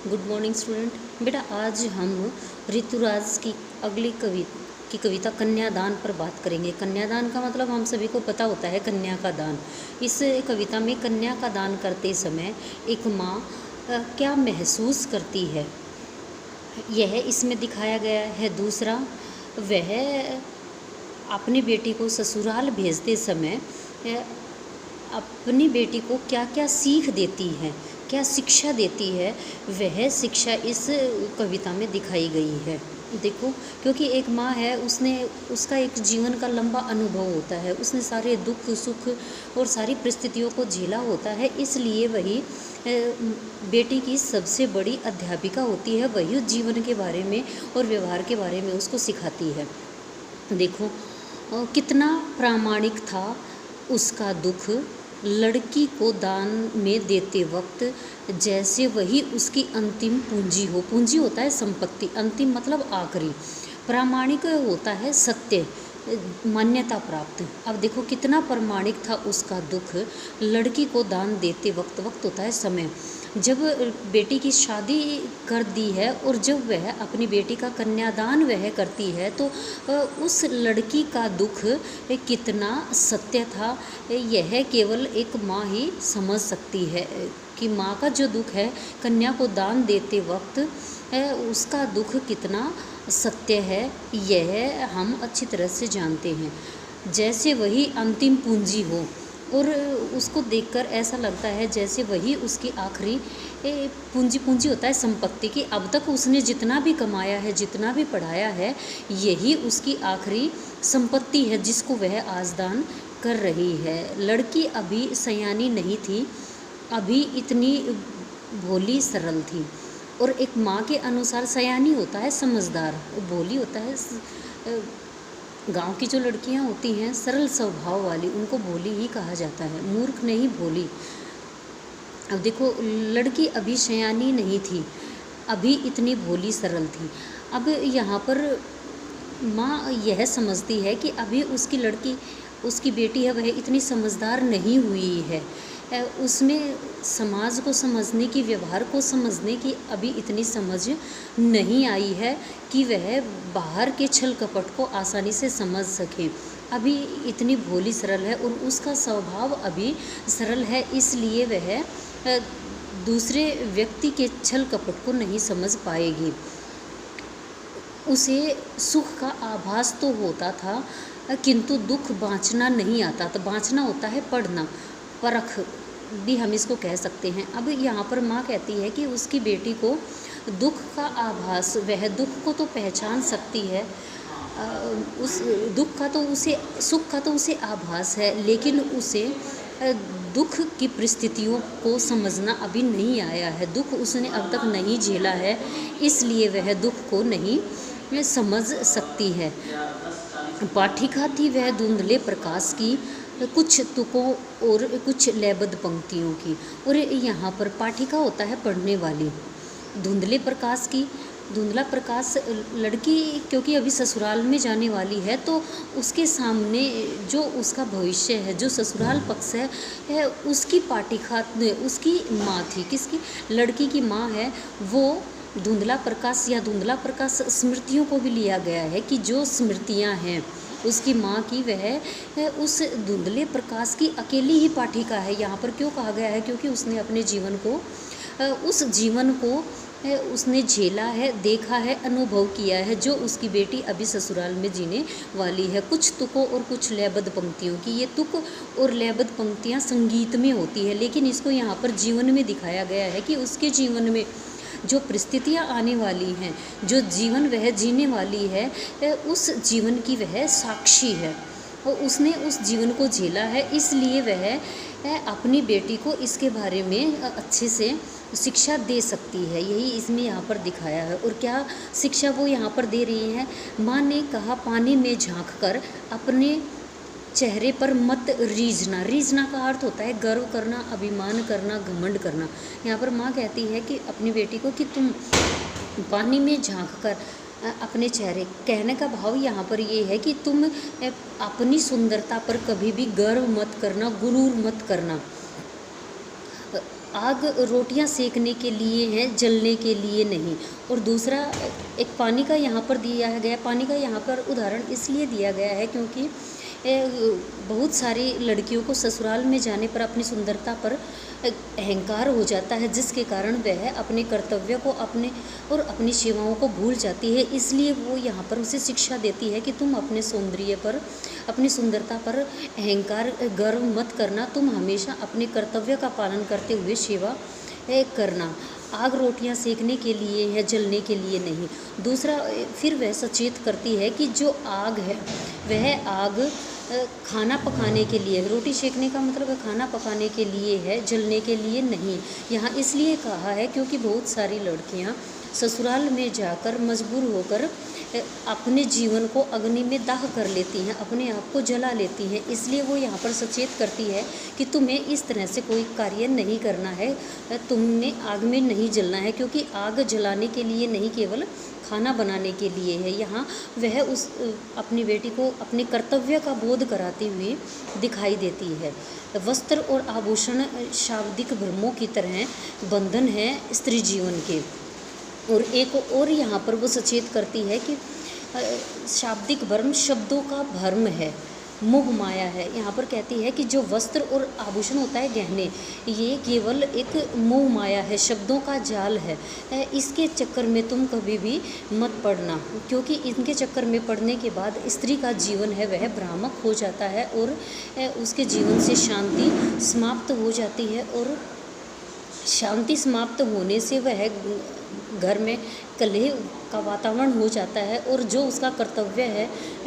Good morning student. बेटा आज हम ऋतुराज की अगली कविता कन्यादान पर बात करेंगे। कन्यादान का मतलब हम सभी को पता होता है, कन्या का दान। इस कविता में कन्या का दान करते समय एक माँ क्या महसूस करती है, यह इसमें दिखाया गया है। दूसरा, वह अपनी बेटी को ससुराल भेजते समय अपनी बेटी को क्या क्या सीख देती है, क्या शिक्षा देती है, वह शिक्षा इस कविता में दिखाई गई है। देखो, क्योंकि एक माँ है, उसका एक जीवन का लंबा अनुभव होता है, उसने सारे दुख सुख और सारी परिस्थितियों को झेला होता है, इसलिए वही बेटी की सबसे बड़ी अध्यापिका होती है। वही जीवन के बारे में और व्यवहार के बारे में उसको सिखाती है। देखो कितना प्रामाणिक था उसका दुख लड़की को दान में देते वक्त, जैसे वही उसकी अंतिम पूंजी हो। पूंजी होता है संपत्ति, अंतिम मतलब आखिरी, प्रामाणिक होता है सत्य, मान्यता प्राप्त। अब देखो कितना प्रामाणिक था उसका दुख लड़की को दान देते वक्त होता है समय, जब बेटी की शादी कर दी है और जब वह अपनी बेटी का कन्यादान वह करती है, तो उस लड़की का दुख कितना सत्य था, यह केवल एक माँ ही समझ सकती है कि माँ का जो दुख है कन्या को दान देते वक्त, उसका दुख कितना सत्य है, यह हम अच्छी तरह से जानते हैं। जैसे वही अंतिम पूंजी हो, और उसको देखकर ऐसा लगता है जैसे वही उसकी आखिरी पूंजी होता है संपत्ति की। अब तक उसने जितना भी कमाया है, जितना भी पढ़ाया है, यही उसकी आखिरी संपत्ति है जिसको वह आज दान कर रही है। लड़की अभी सयानी नहीं थी, अभी इतनी भोली सरल थी। और एक माँ के अनुसार सयानी होता है समझदार, भोली होता है गांव की जो लड़कियां होती हैं सरल स्वभाव वाली, उनको भोली ही कहा जाता है, मूर्ख नहीं भोली। अब देखो लड़की अभी सयानी नहीं थी, अभी इतनी भोली सरल थी। अब यहाँ पर माँ यह समझती है कि अभी उसकी लड़की, उसकी बेटी है, वह इतनी समझदार नहीं हुई है, उसमें समाज को समझने की, व्यवहार को समझने की अभी इतनी समझ नहीं आई है कि वह बाहर के छल कपट को आसानी से समझ सके। अभी इतनी भोली सरल है और उसका स्वभाव अभी सरल है, इसलिए वह दूसरे व्यक्ति के छल कपट को नहीं समझ पाएगी। उसे सुख का आभास तो होता था, किंतु दुख बाँचना नहीं आता था। बाँचना होता है पढ़ना, परख भी हम इसको कह सकते हैं। अब यहाँ पर माँ कहती है कि उसकी बेटी को दुख का आभास, वह दुख को तो पहचान सकती है, उस दुख का तो उसे, सुख का तो उसे आभास है, लेकिन उसे दुख की परिस्थितियों को समझना अभी नहीं आया है। दुख उसने अब तक नहीं झेला है, इसलिए वह दुख को नहीं समझ सकती है। पाठिका थी वह धुंधले प्रकाश की, कुछ तुकों और कुछ लयबद्ध पंक्तियों की। और यहाँ पर पाठिका होता है पढ़ने वाली, धुंधले प्रकाश की। धुंधला प्रकाश लड़की क्योंकि अभी ससुराल में जाने वाली है, तो उसके सामने जो उसका भविष्य है, जो ससुराल पक्ष है उसकी पाठिका, उसकी माँ थी। किसकी? लड़की की माँ है वो धुंधला प्रकाश, या धुंधला प्रकाश स्मृतियों को भी लिया गया है कि जो स्मृतियाँ हैं उसकी माँ की, वह उस धुंधले प्रकाश की अकेली ही पाठिका है। यहाँ पर क्यों कहा गया है? क्योंकि उसने अपने जीवन को, उस जीवन को उसने झेला है, देखा है, अनुभव किया है, जो उसकी बेटी अभी ससुराल में जीने वाली है। कुछ तुकों और कुछ लयबद्ध पंक्तियों की। ये तुक और लयबद्ध पंक्तियाँ संगीत में होती है, लेकिन इसको यहाँ पर जीवन में दिखाया गया है कि उसके जीवन में जो परिस्थितियाँ आने वाली हैं, जो जीवन वह जीने वाली है, उस जीवन की वह साक्षी है और उसने उस जीवन को झेला है, इसलिए वह अपनी बेटी को इसके बारे में अच्छे से शिक्षा दे सकती है। यही इसमें यहाँ पर दिखाया है। और क्या शिक्षा वो यहाँ पर दे रही है? माँ ने कहा, पानी में झांक कर अपने चेहरे पर मत रीझना। रीझना का अर्थ होता है गर्व करना, अभिमान करना, घमंड करना। यहाँ पर माँ कहती है कि अपनी बेटी को कि तुम पानी में झांक कर अपने चेहरे, कहने का भाव यहाँ पर ये है कि तुम अपनी सुंदरता पर कभी भी गर्व मत करना, गुरूर मत करना। आग रोटियां सेकने के लिए है, जलने के लिए नहीं। और दूसरा, एक पानी का यहाँ पर दिया गया, पानी का यहाँ पर उदाहरण इसलिए दिया गया है क्योंकि बहुत सारी लड़कियों को ससुराल में जाने पर अपनी सुंदरता पर अहंकार हो जाता है, जिसके कारण वह अपने कर्तव्य को और अपनी सेवाओं को भूल जाती है। इसलिए वो यहाँ पर उसे शिक्षा देती है कि तुम अपने सौंदर्य पर, अपनी सुंदरता पर अहंकार, गर्व मत करना, तुम हमेशा अपने कर्तव्य का पालन करते हुए सेवा करना। आग रोटियां सेकने के लिए है, जलने के लिए नहीं। दूसरा, फिर वह सचेत करती है कि जो आग है वह आग खाना पकाने के लिए, रोटी सेकने का मतलब है खाना पकाने के लिए है, जलने के लिए नहीं। यहाँ इसलिए कहा है क्योंकि बहुत सारी लड़कियाँ ससुराल में जाकर मजबूर होकर अपने जीवन को अग्नि में दाह कर लेती हैं, अपने आप को जला लेती हैं। इसलिए वो यहाँ पर सचेत करती है कि तुम्हें इस तरह से कोई कार्य नहीं करना है, तुमने आग में नहीं जलना है, क्योंकि आग जलाने के लिए नहीं, केवल खाना बनाने के लिए है। यहाँ वह अपनी बेटी को अपने कर्तव्य का बोध कराती हुई दिखाई देती है। वस्त्र और आभूषण शाब्दिक भ्रमों की तरह बंधन है स्त्री जीवन के। और एक और यहाँ पर वो सचेत करती है कि शाब्दिक भ्रम शब्दों का भ्रम है, मोह माया है। यहाँ पर कहती है कि जो वस्त्र और आभूषण होता है, गहने, ये केवल एक मोह माया है, शब्दों का जाल है। इसके चक्कर में तुम कभी भी मत पड़ना, क्योंकि इनके चक्कर में पड़ने के बाद स्त्री का जीवन है वह भ्रामक हो जाता है और उसके जीवन से शांति समाप्त हो जाती है। और शांति समाप्त होने से वह घर में कलह का वातावरण हो जाता है और जो उसका कर्तव्य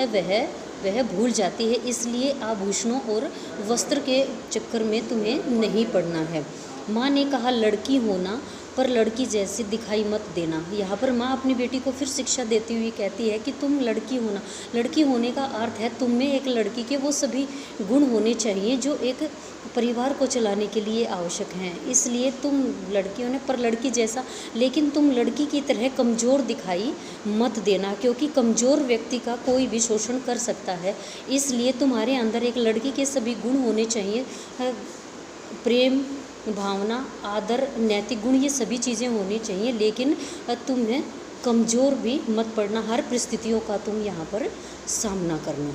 है वह भूल जाती है। इसलिए आभूषणों और वस्त्र के चक्कर में तुम्हें नहीं पड़ना है। माँ ने कहा लड़की होना पर लड़की जैसे दिखाई मत देना। यहाँ पर माँ अपनी बेटी को फिर शिक्षा देती हुई कहती है कि तुम लड़की होना, लड़की होने का अर्थ है तुम में एक लड़की के वो सभी गुण होने चाहिए जो एक परिवार को चलाने के लिए आवश्यक हैं। इसलिए तुम लड़की होने पर लड़की जैसा, लेकिन तुम लड़की की तरह कमज़ोर दिखाई मत देना, क्योंकि कमज़ोर व्यक्ति का कोई भी शोषण कर सकता है। इसलिए तुम्हारे अंदर एक लड़की के सभी गुण होने चाहिए, प्रेम, भावना, आदर, नैतिक गुण, ये सभी चीज़ें होनी चाहिए। लेकिन तुम्हें कमज़ोर भी मत पड़ना, हर परिस्थितियों का तुम यहाँ पर सामना करना।